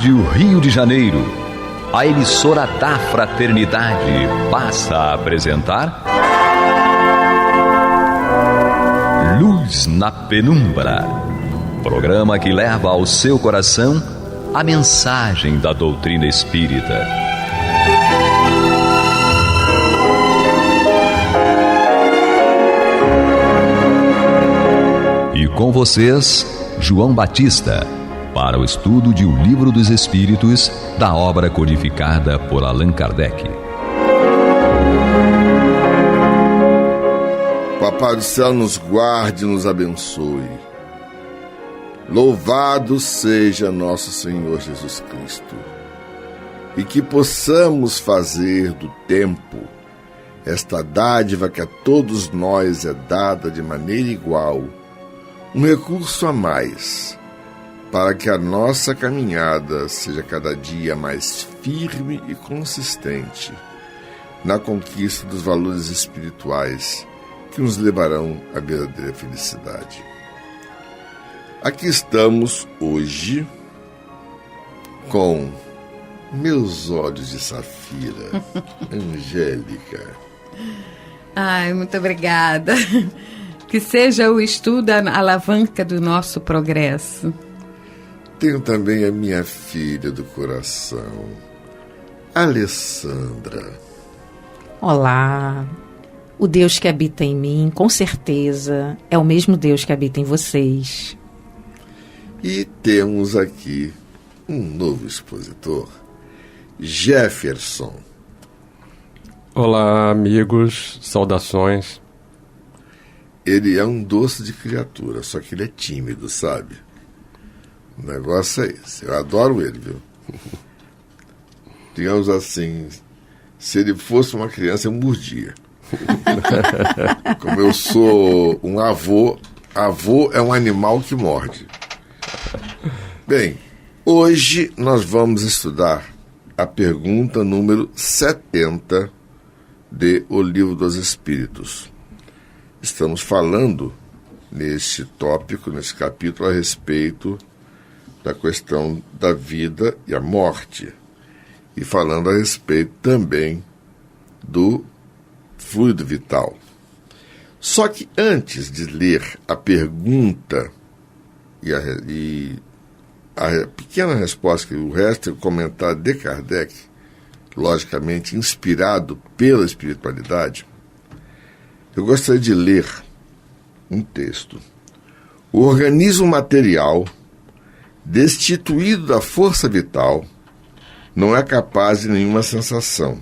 Rádio Rio de Janeiro, a emissora da Fraternidade passa a apresentar Luz na Penumbra, programa que leva ao seu coração a mensagem da doutrina espírita. E com vocês, João Batista, para o estudo de O Livro dos Espíritos, da obra codificada por Allan Kardec. Papai do céu nos guarde e nos abençoe. Louvado seja nosso Senhor Jesus Cristo. E que possamos fazer do tempo esta dádiva que a todos nós é dada de maneira igual, um recurso a mais, para que a nossa caminhada seja cada dia mais firme e consistente na conquista dos valores espirituais que nos levarão à verdadeira felicidade. Aqui estamos hoje com meus olhos de safira, Angélica. Ai, muito obrigada. Que seja o estudo a alavanca do nosso progresso. Tenho também a minha filha do coração, Alessandra. Olá. O Deus que habita em mim, com certeza, é o mesmo Deus que habita em vocês. E temos aqui um novo expositor, Jefferson. Olá, amigos, saudações. Ele é um doce de criatura, só que ele é tímido, sabe? O negócio é esse. Eu adoro ele, viu? Digamos assim, se ele fosse uma criança, eu mordia. Como eu sou um avô é um animal que morde. Bem, hoje nós vamos estudar a pergunta número 70 de O Livro dos Espíritos. Estamos falando neste tópico, nesse capítulo, a respeito da questão da vida e a morte, e falando a respeito também do fluido vital. Só que antes de ler a pergunta e a pequena resposta, que o resto é o comentário de Kardec, logicamente inspirado pela espiritualidade, eu gostaria de ler um texto. O organismo material, destituído da força vital, não é capaz de nenhuma sensação.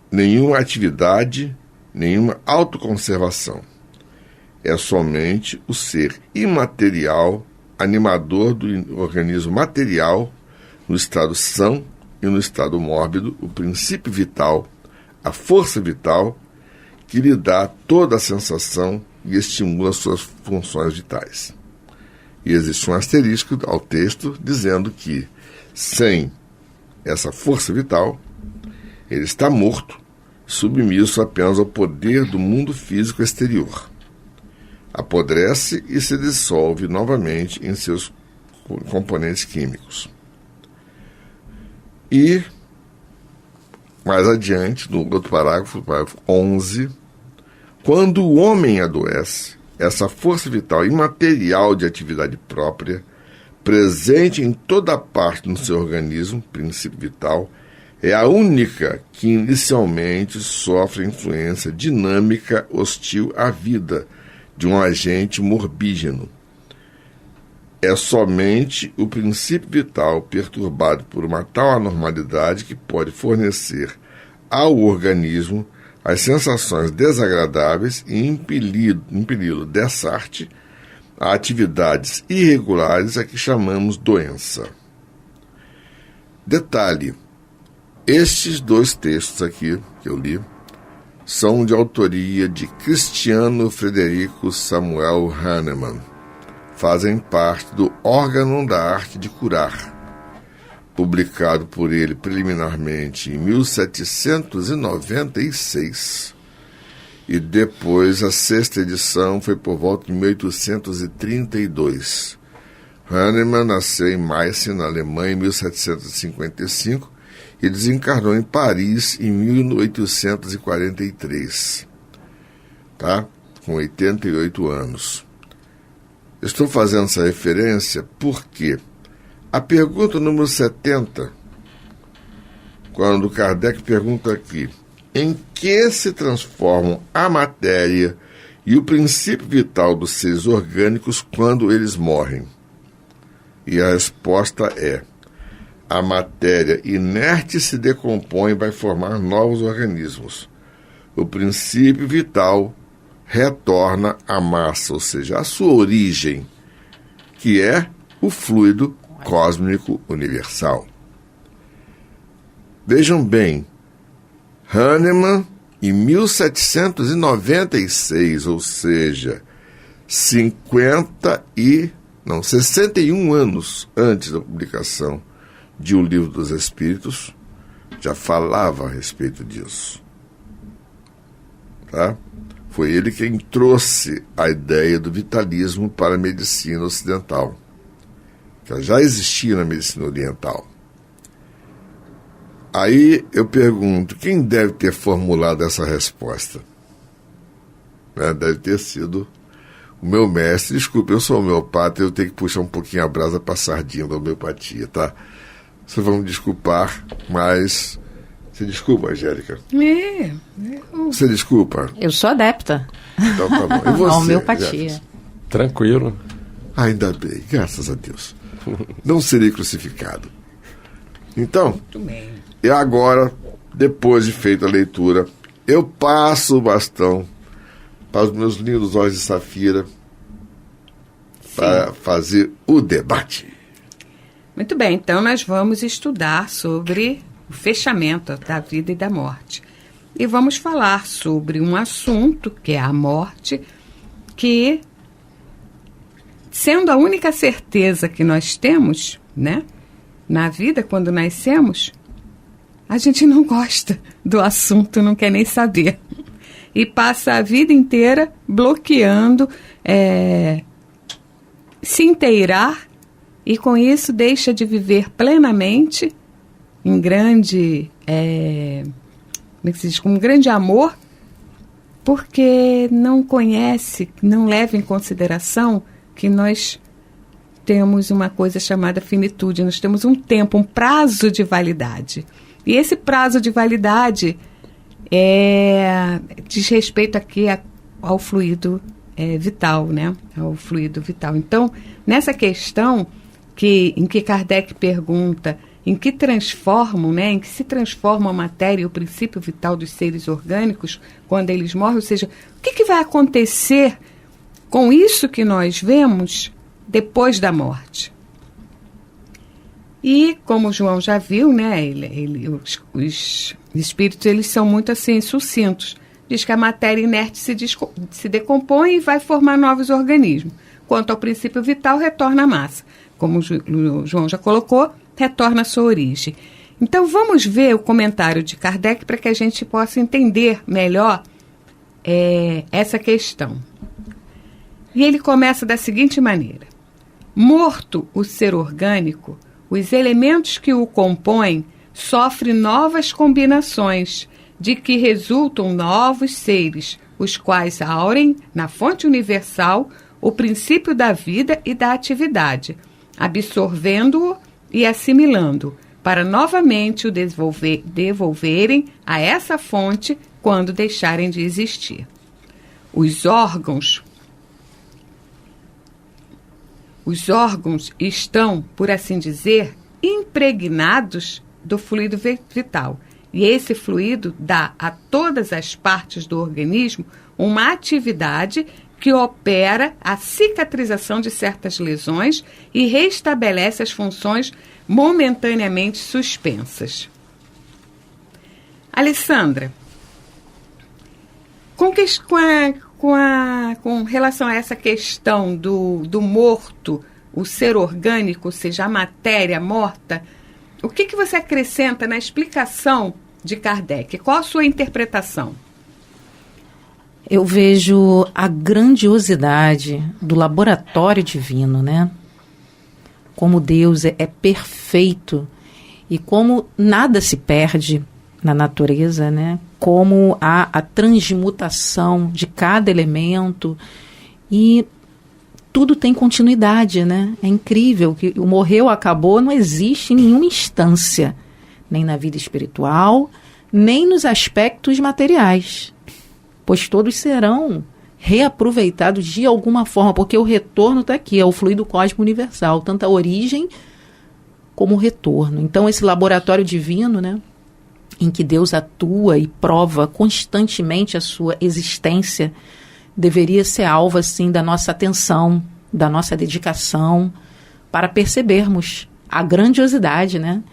Nenhuma atividade, nenhuma autoconservação. É somente o ser imaterial, animador do organismo material, no estado são e no estado mórbido, o princípio vital, a força vital, que lhe dá toda a sensação e estimula suas funções vitais. E existe um asterisco ao texto dizendo que, sem essa força vital, ele está morto, submisso apenas ao poder do mundo físico exterior. Apodrece e se dissolve novamente em seus componentes químicos. E, mais adiante, no outro parágrafo 11, quando o homem adoece, essa força vital imaterial de atividade própria, presente em toda parte no seu organismo, princípio vital, é a única que inicialmente sofre a influência dinâmica hostil à vida de um agente morbígeno. É somente o princípio vital perturbado por uma tal anormalidade que pode fornecer ao organismo as sensações desagradáveis e impeli-lo dessa arte a atividades irregulares a que chamamos doença. Detalhe: estes dois textos aqui que eu li são de autoria de Cristiano Frederico Samuel Hahnemann. Fazem parte do Órgão da Arte de Curar, publicado por ele preliminarmente em 1796, e depois a sexta edição foi por volta de 1832, Hahnemann nasceu em Meissen, na Alemanha, em 1755 e desencarnou em Paris em 1843, tá? Com 88 anos. Estou fazendo essa referência porque a pergunta número 70, quando Kardec pergunta aqui, em que se transformam a matéria e o princípio vital dos seres orgânicos quando eles morrem? E a resposta é: a matéria inerte se decompõe e vai formar novos organismos. O princípio vital retorna à massa, ou seja, à sua origem, que é o fluido cósmico universal. Vejam bem, Hahnemann, em 1796, ou seja, 61 anos antes da publicação de O Livro dos Espíritos, já falava a respeito disso. Tá? Foi ele quem trouxe a ideia do vitalismo para a medicina ocidental, que já existia na medicina oriental. Aí eu pergunto, quem deve ter formulado essa resposta? Deve ter sido o meu mestre. Desculpe, eu sou homeopata, eu tenho que puxar um pouquinho a brasa para a sardinha da homeopatia, tá? Vocês vão me desculpar, mas... Você desculpa, Angélica? Você desculpa? Eu sou adepta. Então tá bom. E você, a homeopatia. Jefferson? Tranquilo. Ainda bem, graças a Deus. Não serei crucificado. Então, Muito bem. e agora, depois de feita a leitura, eu passo o bastão para os meus lindos olhos de safira para fazer o debate. Muito bem, então nós vamos estudar sobre o fechamento da vida e da morte. E vamos falar sobre um assunto, que é a morte, que, sendo a única certeza que nós temos, né, na vida, quando nascemos, a gente não gosta do assunto, não quer nem saber. E passa a vida inteira bloqueando, se inteirar, e com isso deixa de viver plenamente, em grande, como é que se diz? Com um grande amor, porque não conhece, não leva em consideração que nós temos uma coisa chamada finitude, nós temos um tempo, um prazo de validade. E esse prazo de validade diz respeito aqui ao fluido vital, né? Ao fluido vital. Então, nessa questão em que Kardec pergunta em que transformam, né? Em que se transforma a matéria e o princípio vital dos seres orgânicos quando eles morrem, ou seja, o que vai acontecer com isso que nós vemos depois da morte? E, como o João já viu, né, os espíritos eles são muito assim, sucintos. Diz que a matéria inerte se decompõe e vai formar novos organismos. Quanto ao princípio vital, retorna à massa. Como o João já colocou, retorna à sua origem. Então, vamos ver o comentário de Kardec para que a gente possa entender melhor essa questão. E ele começa da seguinte maneira: morto o ser orgânico, os elementos que o compõem sofrem novas combinações, de que resultam novos seres, os quais aurem na fonte universal o princípio da vida e da atividade, absorvendo-o e assimilando, para novamente o devolverem a essa fonte quando deixarem de existir. Os órgãos estão, por assim dizer, impregnados do fluido vital. E esse fluido dá a todas as partes do organismo uma atividade que opera a cicatrização de certas lesões e restabelece as funções momentaneamente suspensas. Alessandra, com relação a essa questão do morto, o ser orgânico, ou seja, a matéria morta, o que você acrescenta na explicação de Kardec? Qual a sua interpretação? Eu vejo a grandiosidade do laboratório divino, né? como Deus é perfeito e como nada se perde na natureza, né? Como há a transmutação de cada elemento e tudo tem continuidade, né? É incrível que o morreu, acabou, não existe em nenhuma instância, nem na vida espiritual, nem nos aspectos materiais, pois todos serão reaproveitados de alguma forma, porque o retorno está aqui, é o fluido cósmico universal, tanto a origem como o retorno. Então, esse laboratório divino, né, em que Deus atua e prova constantemente a sua existência, deveria ser alvo, assim, da nossa atenção, da nossa dedicação, para percebermos a grandiosidade, né,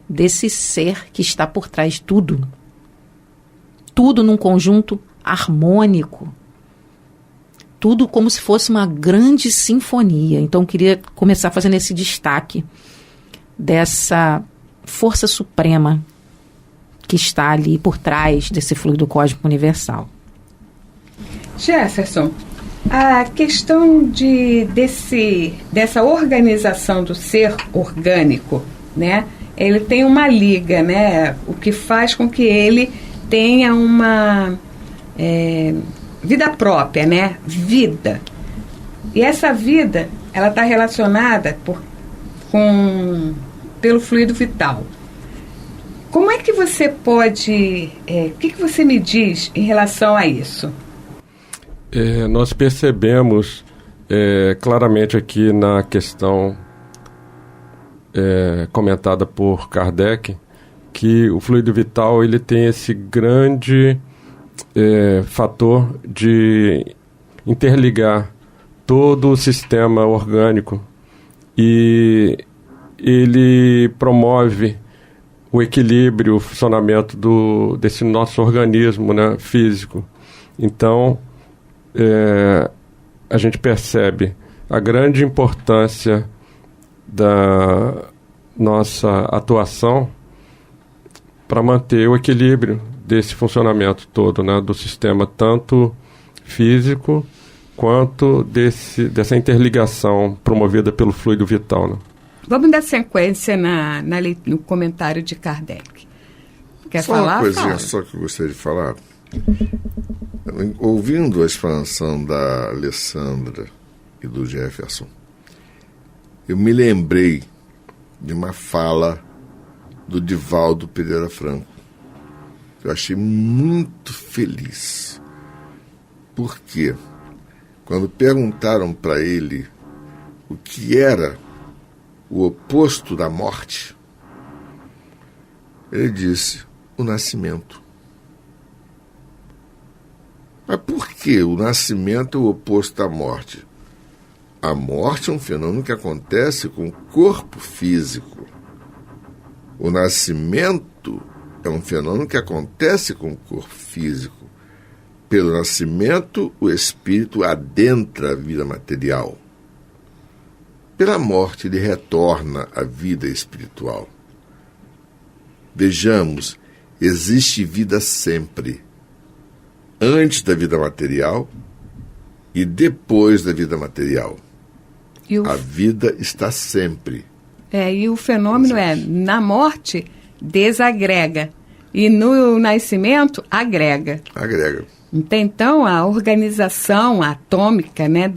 desse ser que está por trás de tudo. Tudo num conjunto harmônico. Tudo como se fosse uma grande sinfonia. Então, eu queria começar fazendo esse destaque dessa força suprema que está ali por trás desse fluido cósmico universal. Jefferson, a questão dessa organização do ser orgânico, né? Ele tem uma liga, né? O que faz com que ele tenha uma vida própria, né? Vida. E essa vida, ela está relacionada pelo fluido vital. Como é que você pode... o que você me diz em relação a isso? Nós percebemos claramente aqui na questão comentada por Kardec que o fluido vital ele tem esse grande fator de interligar todo o sistema orgânico e ele promove o equilíbrio, o funcionamento desse nosso organismo, né, físico. Então, a gente percebe a grande importância da nossa atuação para manter o equilíbrio desse funcionamento todo, né, do sistema, tanto físico quanto dessa interligação promovida pelo fluido vital, né? Vamos dar sequência no comentário de Kardec. Quer falar? Uma coisinha Fala. só que eu gostaria de falar. Ouvindo a explanação da Alessandra e do Jefferson, eu me lembrei de uma fala do Divaldo Pereira Franco. Eu achei muito feliz. Por quê? Quando perguntaram para ele o que era o oposto da morte, ele disse: o nascimento. Mas por que o nascimento é o oposto da morte? A morte é um fenômeno que acontece com o corpo físico. O nascimento é um fenômeno que acontece com o corpo físico. Pelo nascimento, o espírito adentra a vida material. Pela morte, ele retorna à vida espiritual. Vejamos, existe vida sempre. Antes da vida material e depois da vida material. A vida está sempre. E o fenômeno na morte, desagrega. E no nascimento, agrega. Agrega. Então, a organização atômica, né,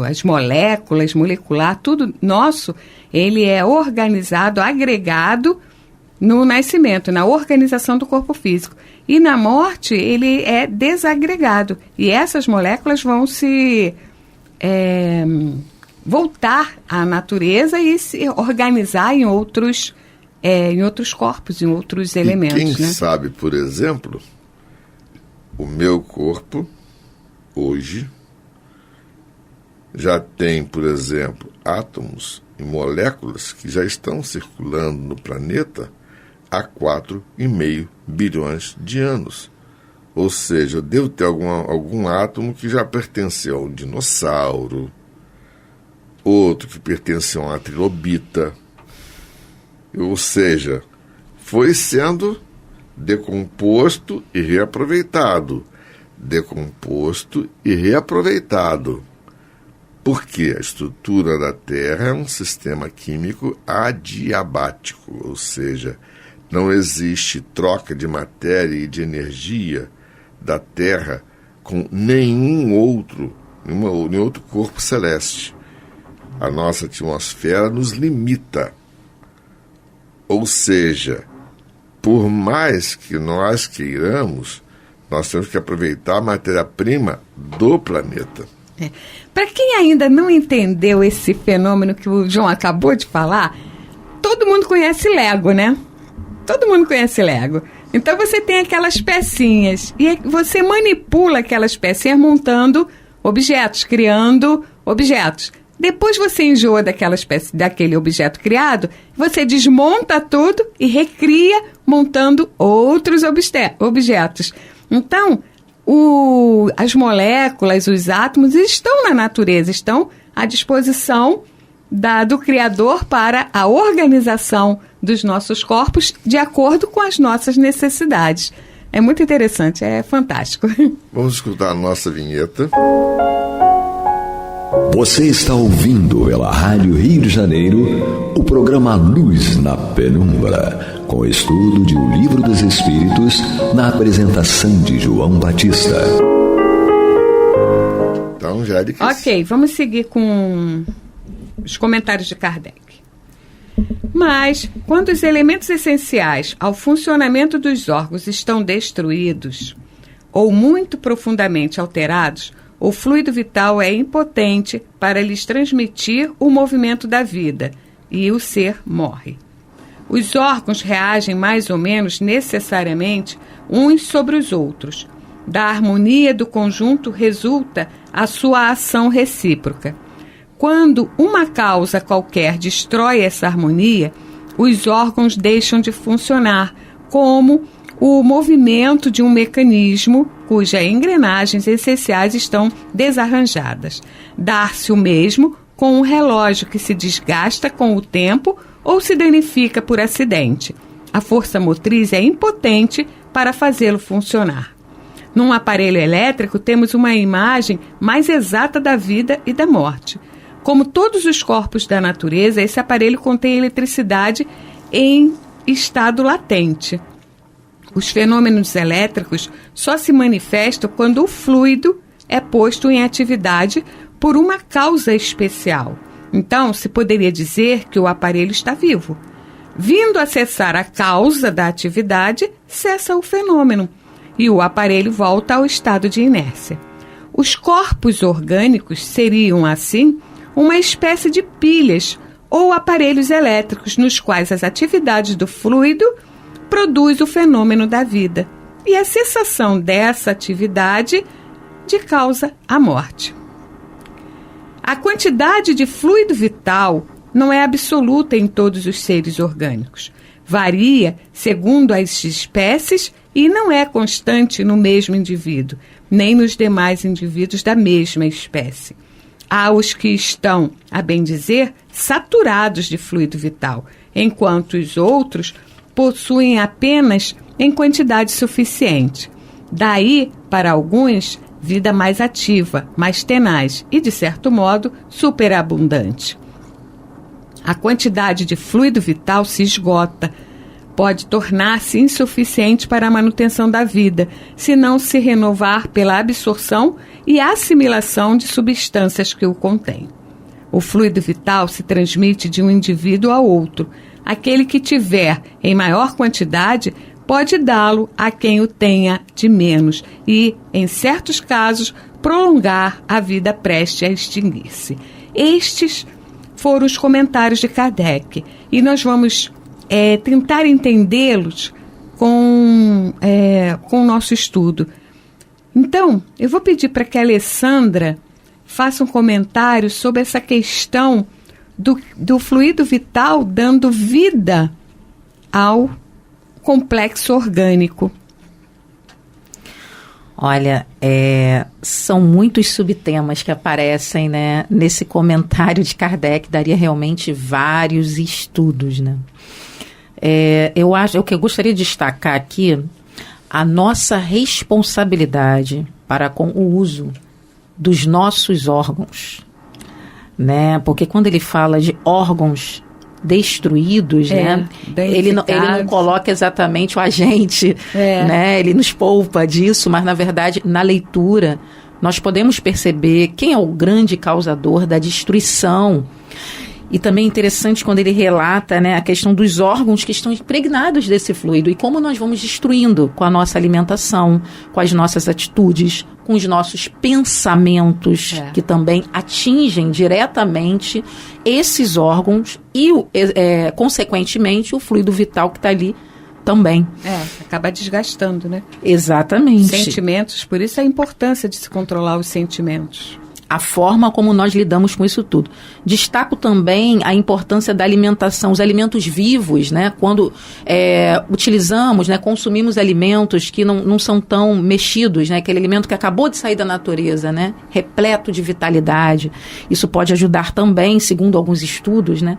as moléculas, molecular, tudo nosso, ele é organizado, agregado no nascimento, na organização do corpo físico. E na morte, ele é desagregado. E essas moléculas vão se voltar à natureza e se organizar em outros corpos, em outros elementos. E quem né? sabe, por exemplo, o meu corpo, hoje, já tem, por exemplo, átomos e moléculas que já estão circulando no planeta há 4,5 bilhões de anos. Ou seja, eu devo ter algum átomo que já pertenceu a um dinossauro, outro que pertenceu a uma trilobita. Ou seja, foi sendo decomposto e reaproveitado. Decomposto e reaproveitado. Porque a estrutura da Terra é um sistema químico adiabático, ou seja, não existe troca de matéria e de energia da Terra com nenhum outro corpo celeste. A nossa atmosfera nos limita. Ou seja, por mais que nós queiramos, nós temos que aproveitar a matéria-prima do planeta. Para quem ainda não entendeu esse fenômeno que o João acabou de falar, todo mundo conhece Lego, né? Todo mundo conhece Lego. Então você tem aquelas pecinhas e você manipula aquelas pecinhas montando objetos, criando objetos. Depois você enjoa daquele objeto criado, você desmonta tudo e recria montando outros objetos. Então, as moléculas, os átomos estão na natureza, estão à disposição do Criador para a organização dos nossos corpos de acordo com as nossas necessidades. É muito interessante, é fantástico. Vamos escutar a nossa vinheta. Você está ouvindo pela Rádio Rio de Janeiro o programa Luz na Penumbra, com estudo de O Livro dos Espíritos, na apresentação de João Batista. Então, Angélica. Ok, vamos seguir com os comentários de Kardec. Mas, quando os elementos essenciais ao funcionamento dos órgãos estão destruídos ou muito profundamente alterados, o fluido vital é impotente para lhes transmitir o movimento da vida e o ser morre. Os órgãos reagem mais ou menos necessariamente uns sobre os outros. Da harmonia do conjunto resulta a sua ação recíproca. Quando uma causa qualquer destrói essa harmonia, os órgãos deixam de funcionar, como o movimento de um mecanismo cujas engrenagens essenciais estão desarranjadas. Dar-se o mesmo com um relógio que se desgasta com o tempo ou se danifica por acidente. A força motriz é impotente para fazê-lo funcionar. Num aparelho elétrico, temos uma imagem mais exata da vida e da morte. Como todos os corpos da natureza, esse aparelho contém eletricidade em estado latente. Os fenômenos elétricos só se manifestam quando o fluido é posto em atividade por uma causa especial. Então, se poderia dizer que o aparelho está vivo. Vindo a cessar a causa da atividade, cessa o fenômeno e o aparelho volta ao estado de inércia. Os corpos orgânicos seriam, assim, uma espécie de pilhas ou aparelhos elétricos nos quais as atividades do fluido produz o fenômeno da vida, e a cessação dessa atividade de causa a morte. A quantidade de fluido vital não é absoluta em todos os seres orgânicos. Varia segundo as espécies e não é constante no mesmo indivíduo, nem nos demais indivíduos da mesma espécie. Há os que estão, a bem dizer, saturados de fluido vital, enquanto os outros possuem apenas em quantidade suficiente. Daí, para alguns, vida mais ativa, mais tenaz e, de certo modo, superabundante. A quantidade de fluido vital se esgota, pode tornar-se insuficiente para a manutenção da vida, se não se renovar pela absorção e assimilação de substâncias que o contêm. O fluido vital se transmite de um indivíduo a outro. Aquele que tiver em maior quantidade pode dá-lo a quem o tenha de menos e, em certos casos, prolongar a vida prestes a extinguir-se. Estes foram os comentários de Kardec e nós vamos tentar entendê-los com o nosso estudo. Então, eu vou pedir para que a Alessandra faça um comentário sobre essa questão do fluido vital dando vida ao complexo orgânico. Olha, são muitos subtemas que aparecem, né, nesse comentário de Kardec, daria realmente vários estudos, né? O que eu gostaria de destacar aqui, a nossa responsabilidade para com o uso dos nossos órgãos. né? Porque quando ele fala de órgãos destruídos, né? Ele não coloca exatamente o agente, né? Ele nos poupa disso, mas na verdade, na leitura, nós podemos perceber quem é o grande causador da destruição. E também é interessante quando ele relata, né, a questão dos órgãos que estão impregnados desse fluido e como nós vamos destruindo com a nossa alimentação, com as nossas atitudes, com os nossos pensamentos, que também atingem diretamente esses órgãos e, consequentemente, o fluido vital que está ali também. Acaba desgastando, né? Exatamente. Sentimentos, por isso a importância de se controlar os sentimentos. A forma como nós lidamos com isso tudo. Destaco também a importância da alimentação, os alimentos vivos, né? Quando utilizamos, né, consumimos alimentos que não são tão mexidos, né? Aquele alimento que acabou de sair da natureza, né? Repleto de vitalidade. Isso pode ajudar também, segundo alguns estudos, né,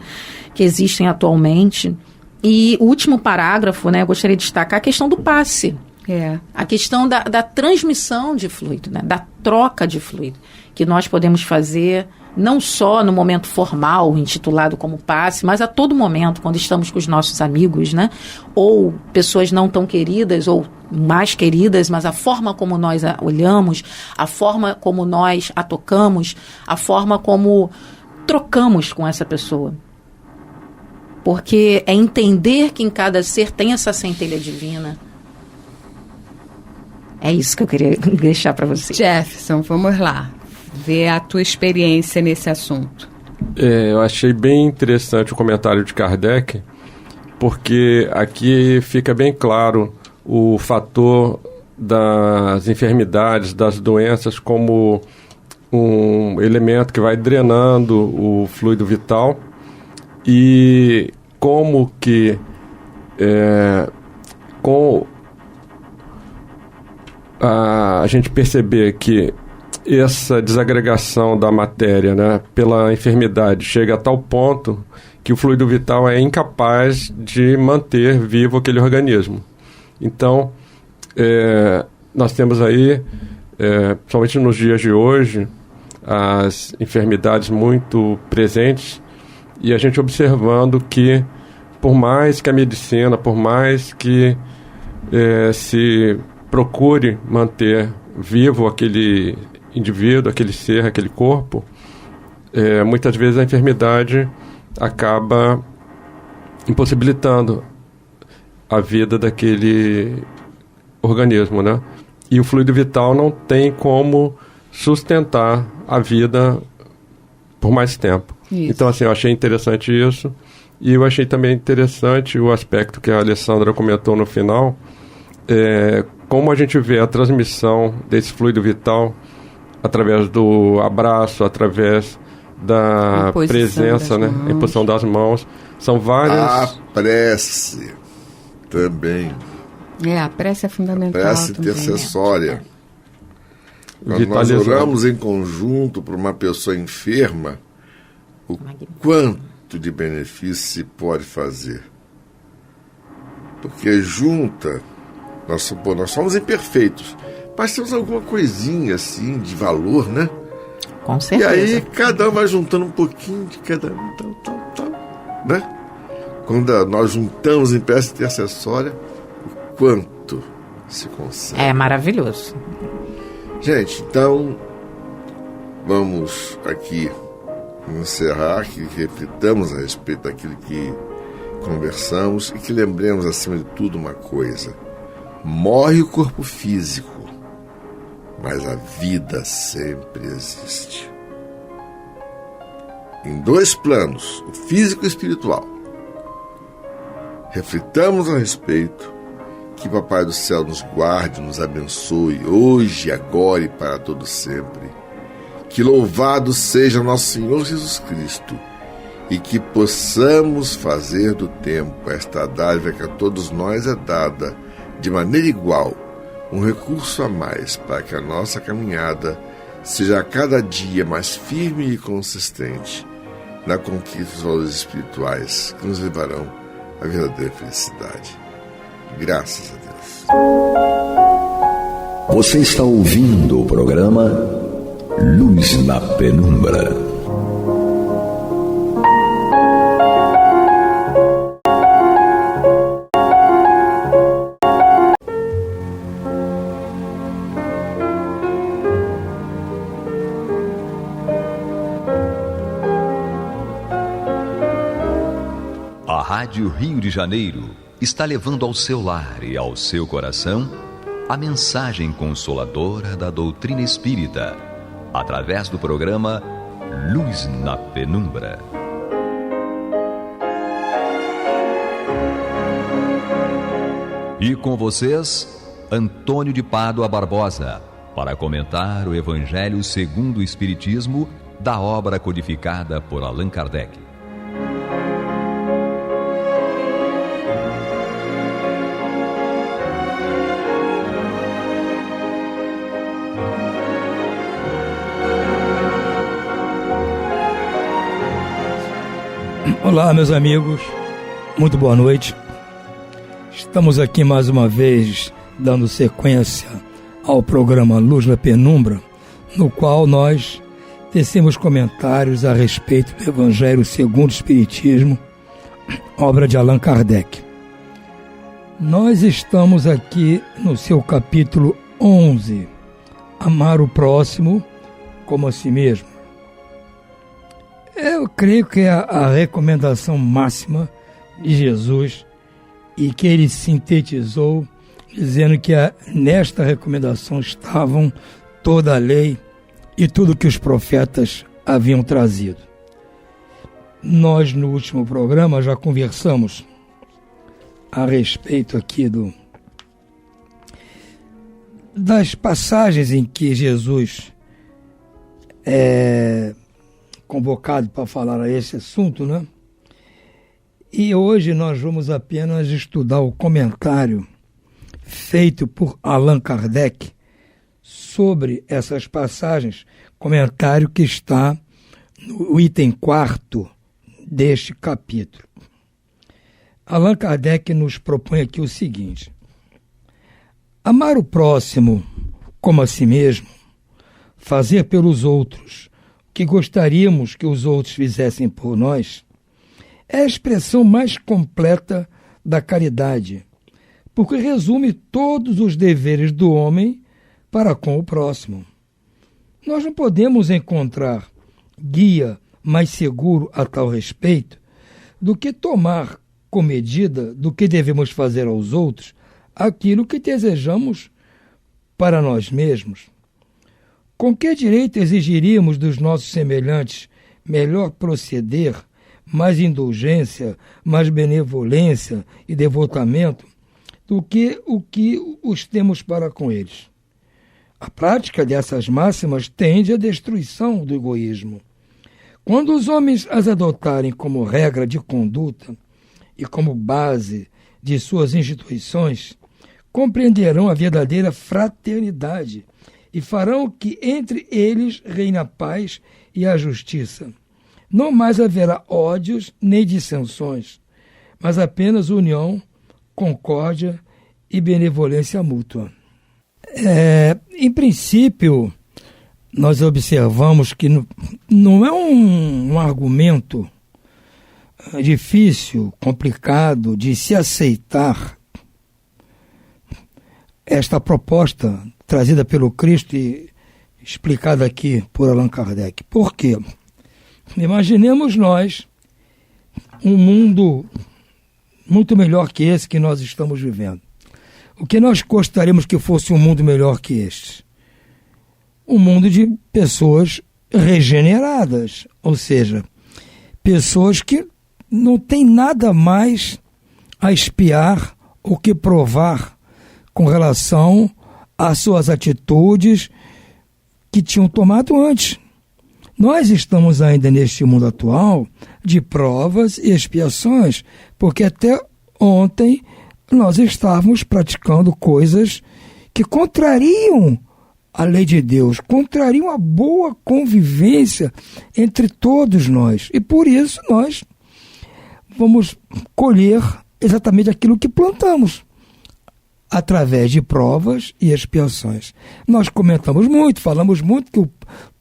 que existem atualmente. E o último parágrafo, né, eu gostaria de destacar a questão do passe. A questão da transmissão de fluido, né, da troca de fluido, que nós podemos fazer não só no momento formal, intitulado como passe, mas a todo momento, quando estamos com os nossos amigos, né, ou pessoas não tão queridas ou mais queridas, mas a forma como nós a olhamos, a forma como nós a tocamos, a forma como trocamos com essa pessoa. Porque é entender que em cada ser tem essa centelha divina. É isso que eu queria deixar para você. Jefferson, vamos lá. Ver a tua experiência nesse assunto. Eu achei bem interessante o comentário de Kardec, porque aqui fica bem claro o fator das enfermidades, das doenças, como um elemento que vai drenando o fluido vital e como que com a gente perceber que essa desagregação da matéria, né, pela enfermidade chega a tal ponto que o fluido vital é incapaz de manter vivo aquele organismo. Então, nós temos aí, principalmente nos dias de hoje, as enfermidades muito presentes e a gente observando que, por mais que a medicina, por mais que se procure manter vivo aquele indivíduo, aquele ser, aquele corpo, muitas vezes a enfermidade acaba impossibilitando a vida daquele organismo, né? E o fluido vital não tem como sustentar a vida por mais tempo. Isso. Então, assim, eu achei interessante isso. E eu achei também interessante o aspecto que a Alessandra comentou no final, como a gente vê a transmissão desse fluido vital através do abraço, através da presença, né? A imposição das mãos. São várias... A prece também. A prece é fundamental. A prece intercessória. Quando nós oramos em conjunto para uma pessoa enferma, o quanto de benefício se pode fazer. Porque junta, nós somos imperfeitos, mas temos alguma coisinha assim de valor, né? Com certeza. E aí cada um vai juntando um pouquinho de cada um, tal, né? Quando nós juntamos em prece intercessória, o quanto se consegue. É maravilhoso. Gente, então vamos aqui encerrar, que reflitamos a respeito daquilo que conversamos e que lembremos, acima de tudo, uma coisa: morre o corpo físico, mas a vida sempre existe. Em dois planos, o físico e o espiritual. Reflitamos a respeito, que Papai do Céu nos guarde, nos abençoe, hoje, agora e para todo sempre. Que louvado seja nosso Senhor Jesus Cristo, e que possamos fazer do tempo esta dádiva que a todos nós é dada, de maneira igual, um recurso a mais para que a nossa caminhada seja a cada dia mais firme e consistente na conquista dos valores espirituais que nos levarão à verdadeira felicidade. Graças a Deus. Você está ouvindo o programa Luz na Penumbra. Rádio Rio de Janeiro está levando ao seu lar e ao seu coração a mensagem consoladora da doutrina espírita, através do programa Luz na Penumbra. E com vocês, Antônio de Pádua Barbosa, para comentar o Evangelho segundo o Espiritismo, da obra codificada por Allan Kardec. Olá, meus amigos, muito boa noite. Estamos aqui mais uma vez dando sequência ao programa Luz na Penumbra, no qual nós tecemos comentários a respeito do Evangelho segundo o Espiritismo, obra de Allan Kardec. Nós estamos aqui no seu capítulo 11, Amar o Próximo como a si mesmo. Eu creio que é a recomendação máxima de Jesus e que ele sintetizou dizendo que nesta recomendação estavam toda a lei e tudo que os profetas haviam trazido. Nós, no último programa, já conversamos a respeito aqui das passagens em que Jesus é convocado para falar a esse assunto, né? E hoje nós vamos apenas estudar o comentário feito por Allan Kardec sobre essas passagens, comentário que está no item 4 deste capítulo. Allan Kardec nos propõe aqui o seguinte: amar o próximo como a si mesmo, fazer pelos outros que gostaríamos que os outros fizessem por nós, é a expressão mais completa da caridade, porque resume todos os deveres do homem para com o próximo. Nós não podemos encontrar guia mais seguro a tal respeito do que tomar como medida do que devemos fazer aos outros aquilo que desejamos para nós mesmos. Com que direito exigiríamos dos nossos semelhantes melhor proceder, mais indulgência, mais benevolência e devotamento do que o que os temos para com eles? A prática dessas máximas tende à destruição do egoísmo. Quando os homens as adotarem como regra de conduta e como base de suas instituições, compreenderão a verdadeira fraternidade e farão que entre eles reine a paz e a justiça. Não mais haverá ódios nem dissensões, mas apenas união, concórdia e benevolência mútua. Em princípio, nós observamos que não é um argumento difícil, complicado de se aceitar esta proposta trazida pelo Cristo e explicada aqui por Allan Kardec. Por quê? Imaginemos nós um mundo muito melhor que esse que nós estamos vivendo. O que nós gostaríamos que fosse um mundo melhor que este? Um mundo de pessoas regeneradas, ou seja, pessoas que não têm nada mais a espiar ou que provar com relação às suas atitudes que tinham tomado antes. Nós estamos ainda neste mundo atual de provas e expiações, porque até ontem nós estávamos praticando coisas que contrariam a lei de Deus, contrariam a boa convivência entre todos nós. E por isso nós vamos colher exatamente aquilo que plantamos, através de provas e expiações. Nós comentamos muito, falamos muito que o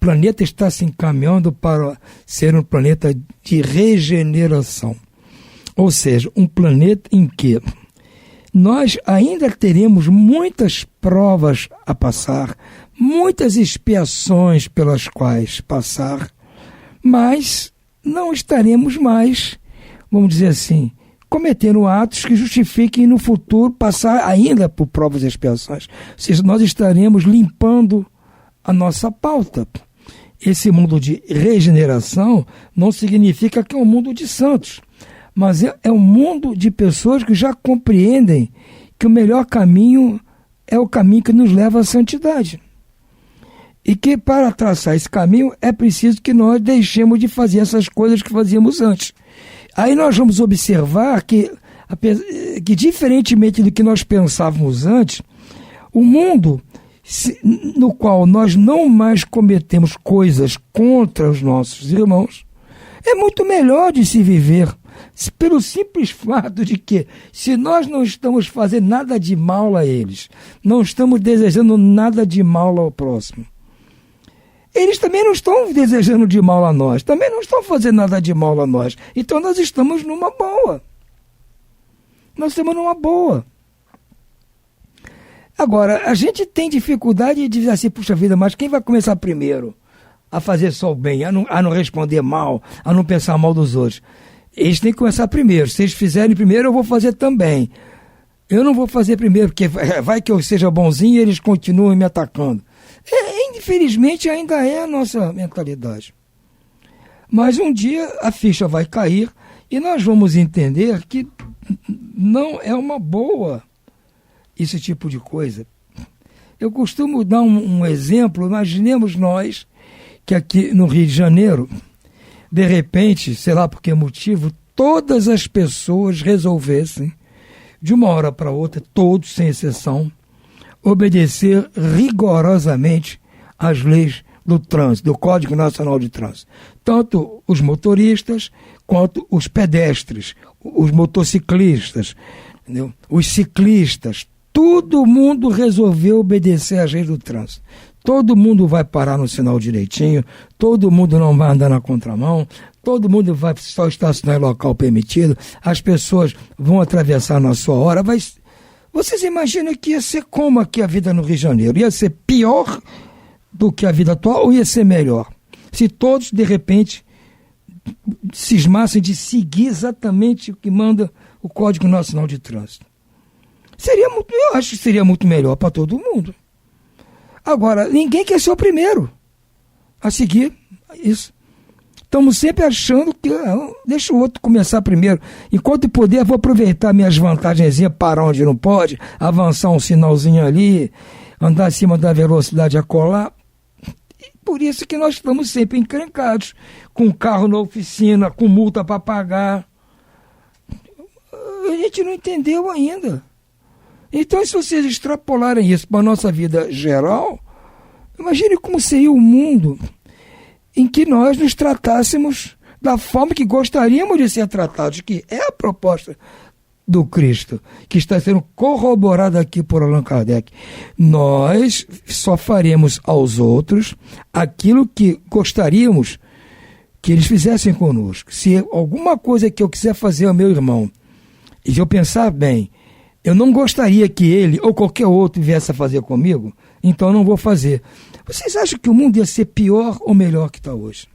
planeta está se encaminhando para ser um planeta de regeneração. Ou seja, um planeta em que nós ainda teremos muitas provas a passar, muitas expiações pelas quais passar, mas não estaremos mais, vamos dizer assim, cometendo atos que justifiquem no futuro passar ainda por provas e expiações. Ou seja, nós estaremos limpando a nossa pauta. Esse mundo de regeneração não significa que é um mundo de santos, mas é um mundo de pessoas que já compreendem que o melhor caminho é o caminho que nos leva à santidade. E que para traçar esse caminho é preciso que nós deixemos de fazer essas coisas que fazíamos antes. Aí nós vamos observar que diferentemente do que nós pensávamos antes, o mundo no qual nós não mais cometemos coisas contra os nossos irmãos é muito melhor de se viver, pelo simples fato de que, se nós não estamos fazendo nada de mal a eles, não estamos desejando nada de mal ao próximo, eles também não estão desejando de mal a nós, também não estão fazendo nada de mal a nós. Então nós estamos numa boa. Nós estamos numa boa. Agora, a gente tem dificuldade de dizer assim, puxa vida, mas quem vai começar primeiro a fazer só o bem, a não responder mal, a não pensar mal dos outros? Eles têm que começar primeiro. Se eles fizerem primeiro, eu vou fazer também. Eu não vou fazer primeiro, porque vai que eu seja bonzinho e eles continuam me atacando. Infelizmente, ainda é a nossa mentalidade. Mas um dia a ficha vai cair e nós vamos entender que não é uma boa esse tipo de coisa. Eu costumo dar um exemplo. Imaginemos nós que aqui no Rio de Janeiro, de repente, sei lá por que motivo, todas as pessoas resolvessem, de uma hora para outra, todos sem exceção, obedecer rigorosamente às leis do trânsito, do Código Nacional de Trânsito. Tanto os motoristas quanto os pedestres, os motociclistas, entendeu? Os ciclistas, todo mundo resolveu obedecer às leis do trânsito. Todo mundo vai parar no sinal direitinho, todo mundo não vai andar na contramão, todo mundo vai só estacionar em local permitido, as pessoas vão atravessar na sua hora. Vocês imaginam que ia ser como aqui a vida no Rio de Janeiro? Ia ser pior do que a vida atual ou ia ser melhor? Se todos, de repente, cismassem de seguir exatamente o que manda o Código Nacional de Trânsito. Eu acho que seria muito melhor para todo mundo. Agora, ninguém quer ser o primeiro a seguir isso. Estamos sempre achando que deixa o outro começar primeiro. Enquanto puder, vou aproveitar minhas vantagenzinhas, parar onde não pode, avançar um sinalzinho ali, andar acima da velocidade a colar. E por isso que nós estamos sempre encrencados, com carro na oficina, com multa para pagar. A gente não entendeu ainda. Então, se vocês extrapolarem isso para a nossa vida geral, imagine como seria o mundo em que nós nos tratássemos da forma que gostaríamos de ser tratados, que é a proposta do Cristo, que está sendo corroborada aqui por Allan Kardec. Nós só faremos aos outros aquilo que gostaríamos que eles fizessem conosco. Se alguma coisa que eu quiser fazer ao meu irmão, e se eu pensar bem, eu não gostaria que ele ou qualquer outro viesse a fazer comigo, então eu não vou fazer. Vocês acham que o mundo ia ser pior ou melhor que está hoje?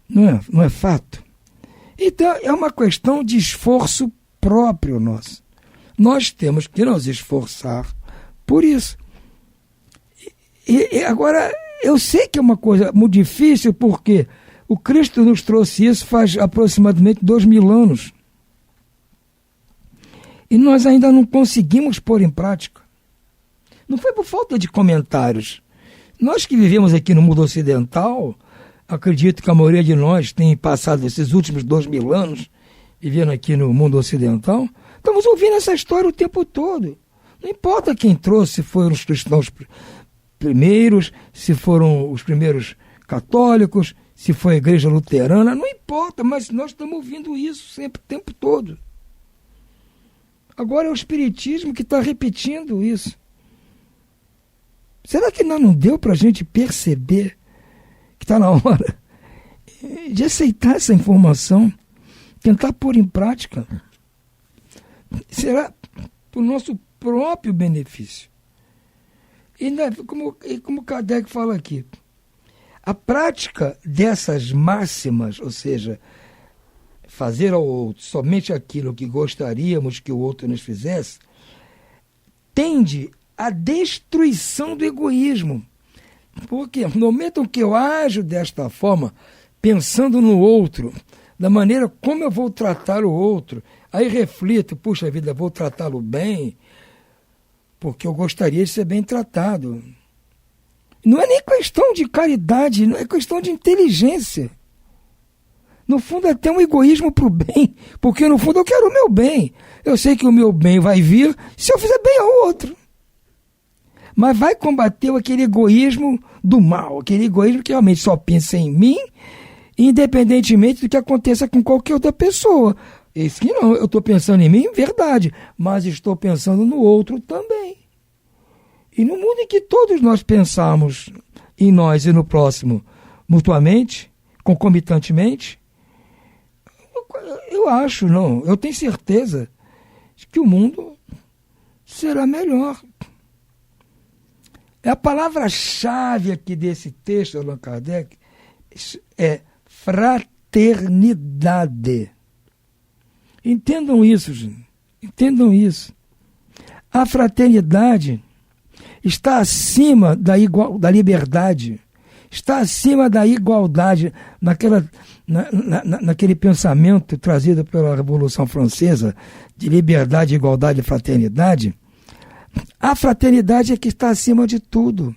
Não é fato? Então, é uma questão de esforço próprio nosso. Nós temos que nos esforçar por isso. E agora, eu sei que é uma coisa muito difícil, porque o Cristo nos trouxe isso faz aproximadamente 2000 anos. E nós ainda não conseguimos pôr em prática. Não foi por falta de comentários. Nós que vivemos aqui no mundo ocidental, acredito que a maioria de nós tem passado esses últimos 2000 anos vivendo aqui no mundo ocidental, estamos ouvindo essa história o tempo todo. Não importa quem trouxe, se foram os cristãos primeiros, se foram os primeiros católicos, se foi a igreja luterana, não importa, mas nós estamos ouvindo isso sempre, o tempo todo. Agora é o Espiritismo que está repetindo isso. Será que não deu para a gente perceber que está na hora de aceitar essa informação, tentar pôr em prática? Será para o nosso próprio benefício. E como Kardec fala aqui, a prática dessas máximas, ou seja, fazer ao outro somente aquilo que gostaríamos que o outro nos fizesse, tende à destruição do egoísmo. Porque no momento que eu ajo desta forma, pensando no outro, da maneira como eu vou tratar o outro, aí reflito, puxa vida, vou tratá-lo bem, porque eu gostaria de ser bem tratado. Não é nem questão de caridade, não é questão de inteligência. No fundo, é até um egoísmo para o bem, porque no fundo eu quero o meu bem. Eu sei que o meu bem vai vir se eu fizer bem ao outro. Mas vai combater aquele egoísmo do mal, aquele egoísmo que realmente só pensa em mim, independentemente do que aconteça com qualquer outra pessoa. Esse que não, eu estou pensando em mim, verdade, mas estou pensando no outro também. E no mundo em que todos nós pensamos em nós e no próximo mutuamente, concomitantemente, eu acho, não, eu tenho certeza que o mundo será melhor. A palavra-chave aqui desse texto, Allan Kardec, é fraternidade. Entendam isso, gente. Entendam isso. A fraternidade está acima da liberdade, está acima da igualdade, naquele pensamento trazido pela Revolução Francesa de liberdade, igualdade e fraternidade. A fraternidade é que está acima de tudo.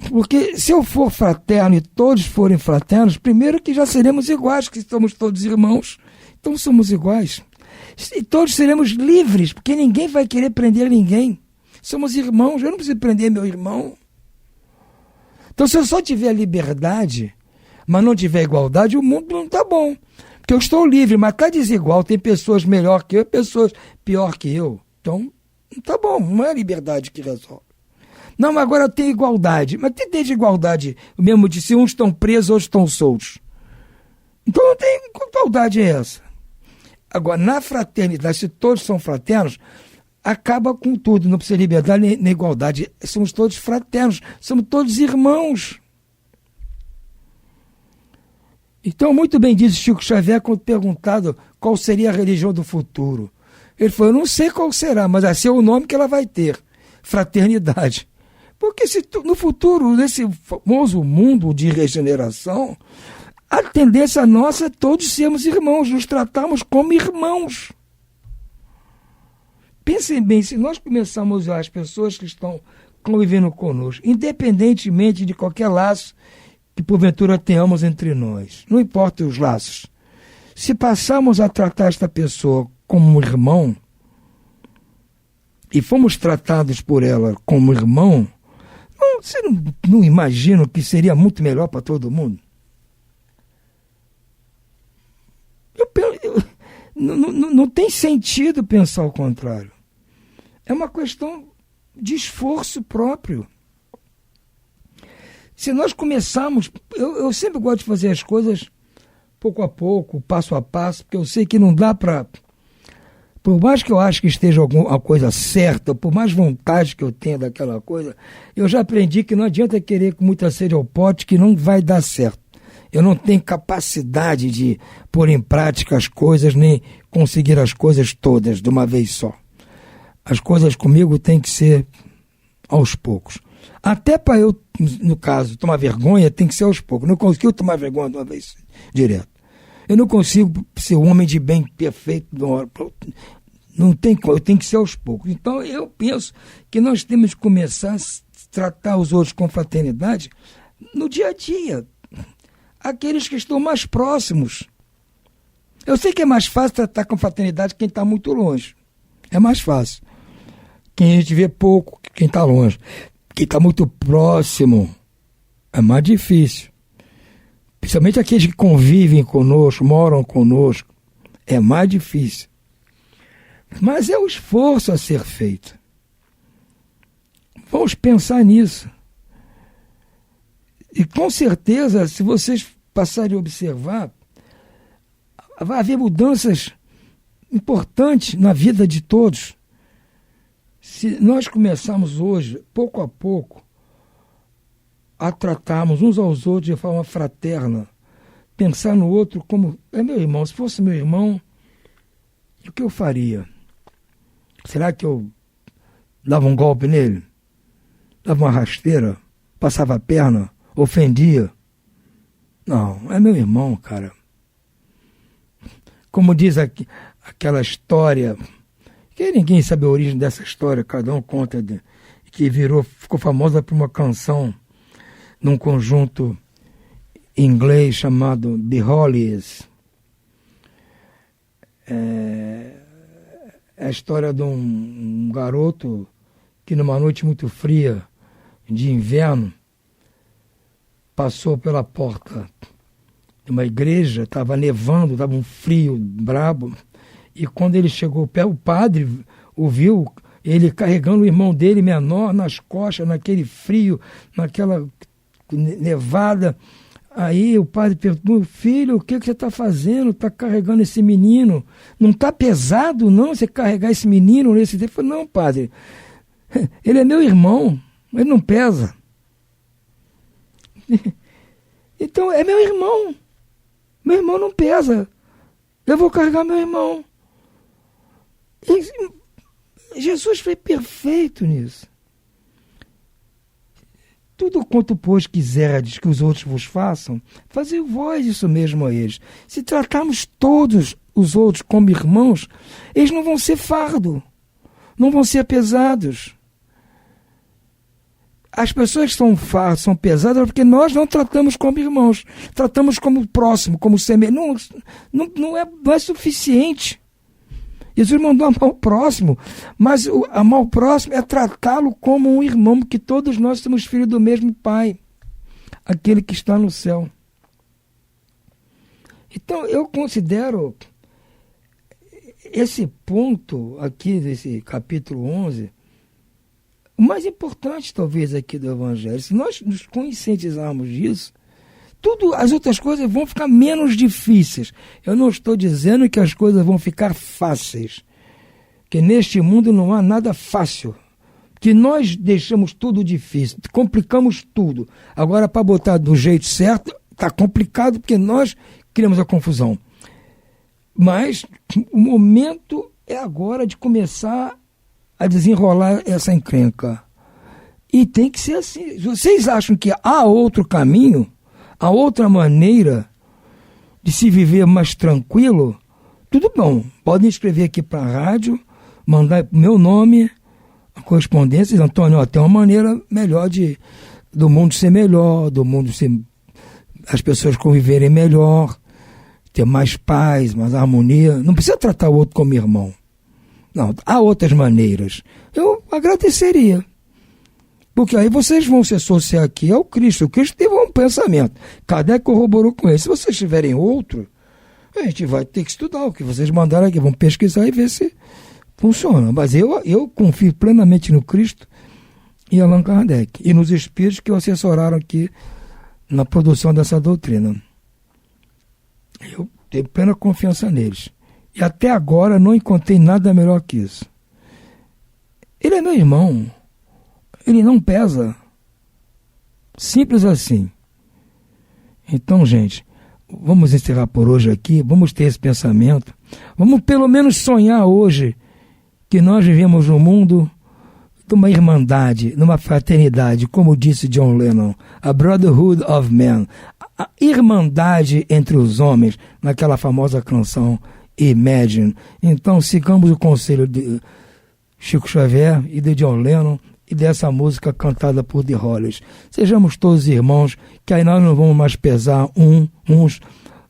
Porque se eu for fraterno e todos forem fraternos, primeiro que já seremos iguais, que somos todos irmãos, então somos iguais. E todos seremos livres, porque ninguém vai querer prender ninguém. Somos irmãos, eu não preciso prender meu irmão. Então, se eu só tiver liberdade, mas não tiver igualdade, o mundo não está bom. Porque eu estou livre, mas está desigual. Tem pessoas melhor que eu e pessoas pior que eu. Então, não está bom, não é a liberdade que resolve. Não, mas agora tem igualdade. Mas tem desigualdade, o mesmo de se uns estão presos, outros estão soltos. Então não tem igualdade essa. Agora, na fraternidade, se todos são fraternos, acaba com tudo. Não precisa liberdade nem igualdade. Somos todos fraternos, somos todos irmãos. Então, muito bem disse Chico Xavier quando perguntado qual seria a religião do futuro. Ele falou, eu não sei qual será, mas esse é o nome que ela vai ter. Fraternidade. Porque se no futuro, nesse famoso mundo de regeneração, a tendência nossa é todos sermos irmãos, nos tratarmos como irmãos. Pensem bem, se nós começarmos as pessoas que estão convivendo conosco, independentemente de qualquer laço que porventura tenhamos entre nós, não importa os laços, se passarmos a tratar esta pessoa como um irmão, e fomos tratados por ela como irmão, você não imagina que seria muito melhor para todo mundo? Não tem sentido pensar o contrário. É uma questão de esforço próprio. Se nós começarmos... Eu sempre gosto de fazer as coisas pouco a pouco, passo a passo, porque eu sei que não dá para... Por mais que eu ache que esteja alguma coisa certa, por mais vontade que eu tenha daquela coisa, eu já aprendi que não adianta querer com muita sede ao pote, que não vai dar certo. Eu não tenho capacidade de pôr em prática as coisas, nem conseguir as coisas todas de uma vez só. As coisas comigo têm que ser aos poucos. Até para eu, no caso, tomar vergonha, tem que ser aos poucos. Não consigo tomar vergonha de uma vez direto. Eu não consigo ser um homem de bem perfeito de uma hora para outra. Não tem, eu tenho que ser aos poucos. Então, eu penso que nós temos que começar a tratar os outros com fraternidade no dia a dia. Aqueles que estão mais próximos. Eu sei que é mais fácil tratar com fraternidade quem está muito longe. É mais fácil. Quem a gente vê pouco, quem está longe. Quem está muito próximo é mais difícil. Principalmente aqueles que convivem conosco, moram conosco. É mais difícil. Mas é o esforço a ser feito. Vamos pensar nisso. E com certeza, se vocês passarem a observar, vai haver mudanças importantes na vida de todos. Se nós começarmos hoje, pouco a pouco, a tratarmos uns aos outros de forma fraterna, pensar no outro como é meu irmão. Se fosse meu irmão, o que eu faria? Será que eu dava um golpe nele? Dava uma rasteira? Passava a perna? Ofendia? Não, é meu irmão, cara. Como diz aquela história, que ninguém sabe a origem dessa história, cada um conta, que ficou famosa por uma canção num conjunto inglês chamado The Hollies. É a história de um garoto que numa noite muito fria de inverno passou pela porta de uma igreja, estava nevando, estava um frio brabo, e quando ele chegou perto, o padre o viu, ele carregando o irmão dele menor nas costas, naquele frio, naquela nevada. Aí o padre perguntou: filho, o que você está fazendo? Está carregando esse menino? Não está pesado, não, você carregar esse menino nesse tempo? Ele falou: não, padre, ele é meu irmão, ele não pesa. Então, é meu irmão. Meu irmão não pesa. Eu vou carregar meu irmão. E Jesus foi perfeito nisso. Tudo quanto, pois, quiserdes que os outros vos façam, fazei vós isso mesmo a eles. Se tratarmos todos os outros como irmãos, eles não vão ser fardo, não vão ser pesados. As pessoas que são fardos, são pesadas, porque nós não tratamos como irmãos, tratamos como próximo, como semelhante. Não é suficiente. Jesus mandou amar o próximo, mas amar o próximo é tratá-lo como um irmão, porque todos nós somos filhos do mesmo Pai, aquele que está no céu. Então, eu considero esse ponto aqui, desse capítulo 11, o mais importante, talvez, aqui do Evangelho. Se nós nos conscientizarmos disso, as outras coisas vão ficar menos difíceis. Eu não estou dizendo que as coisas vão ficar fáceis, que neste mundo não há nada fácil, que nós deixamos tudo difícil, complicamos tudo. Agora, para botar do jeito certo, está complicado, porque nós criamos a confusão. Mas o momento é agora de começar a desenrolar essa encrenca. E tem que ser assim. Vocês acham que há outro caminho, há outra maneira de se viver mais tranquilo? Tudo bom. Podem escrever aqui para a rádio, mandar meu nome, a correspondência. Antônio, tem uma maneira melhor do mundo ser melhor, as pessoas conviverem melhor, ter mais paz, mais harmonia. Não precisa tratar o outro como irmão. Não, há outras maneiras. Eu agradeceria. Porque aí vocês vão se associar aqui ao Cristo. O Cristo teve um pensamento. Kardec corroborou com ele. Se vocês tiverem outro, a gente vai ter que estudar o que vocês mandaram aqui. Vamos pesquisar e ver se funciona. Mas eu confio plenamente no Cristo e Allan Kardec. E nos espíritos que o assessoraram aqui na produção dessa doutrina. Eu tenho plena confiança neles. E até agora não encontrei nada melhor que isso. Ele é meu irmão. Ele não pesa. Simples assim. Então, gente, vamos encerrar por hoje aqui. Vamos ter esse pensamento. Vamos pelo menos sonhar hoje que nós vivemos num mundo de uma irmandade, numa fraternidade, como disse John Lennon, a brotherhood of men, a irmandade entre os homens, naquela famosa canção Imagine. Então sigamos o conselho de Chico Xavier e de John Lennon e dessa música cantada por The Hollies. Sejamos todos irmãos, que aí nós não vamos mais pesar uns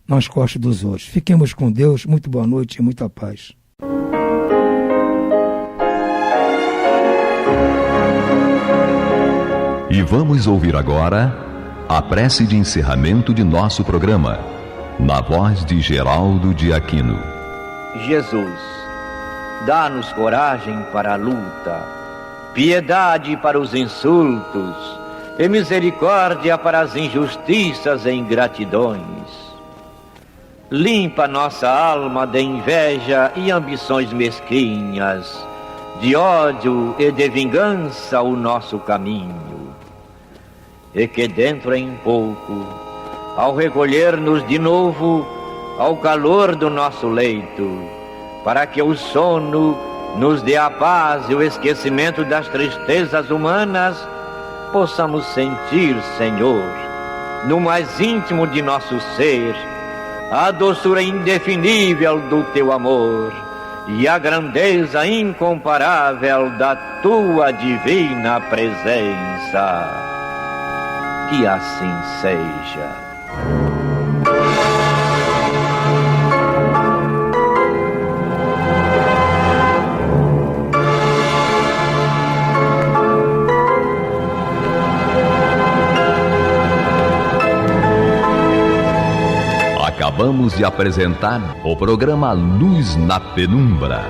nas costas dos outros. Fiquemos com Deus. Muito boa noite e muita paz. E vamos ouvir agora a prece de encerramento de nosso programa, na voz de Geraldo de Aquino. Jesus, dá-nos coragem para a luta, piedade para os insultos e misericórdia para as injustiças e ingratidões. Limpa nossa alma de inveja e ambições mesquinhas, de ódio e de vingança o nosso caminho. E que dentro em pouco ao recolher-nos de novo ao calor do nosso leito, para que o sono nos dê a paz e o esquecimento das tristezas humanas, possamos sentir, Senhor, no mais íntimo de nosso ser, a doçura indefinível do Teu amor e a grandeza incomparável da Tua divina presença. Que assim seja. Acabamos de apresentar o programa Luz na Penumbra,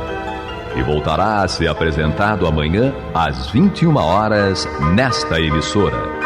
que voltará a ser apresentado amanhã às 21 horas nesta emissora.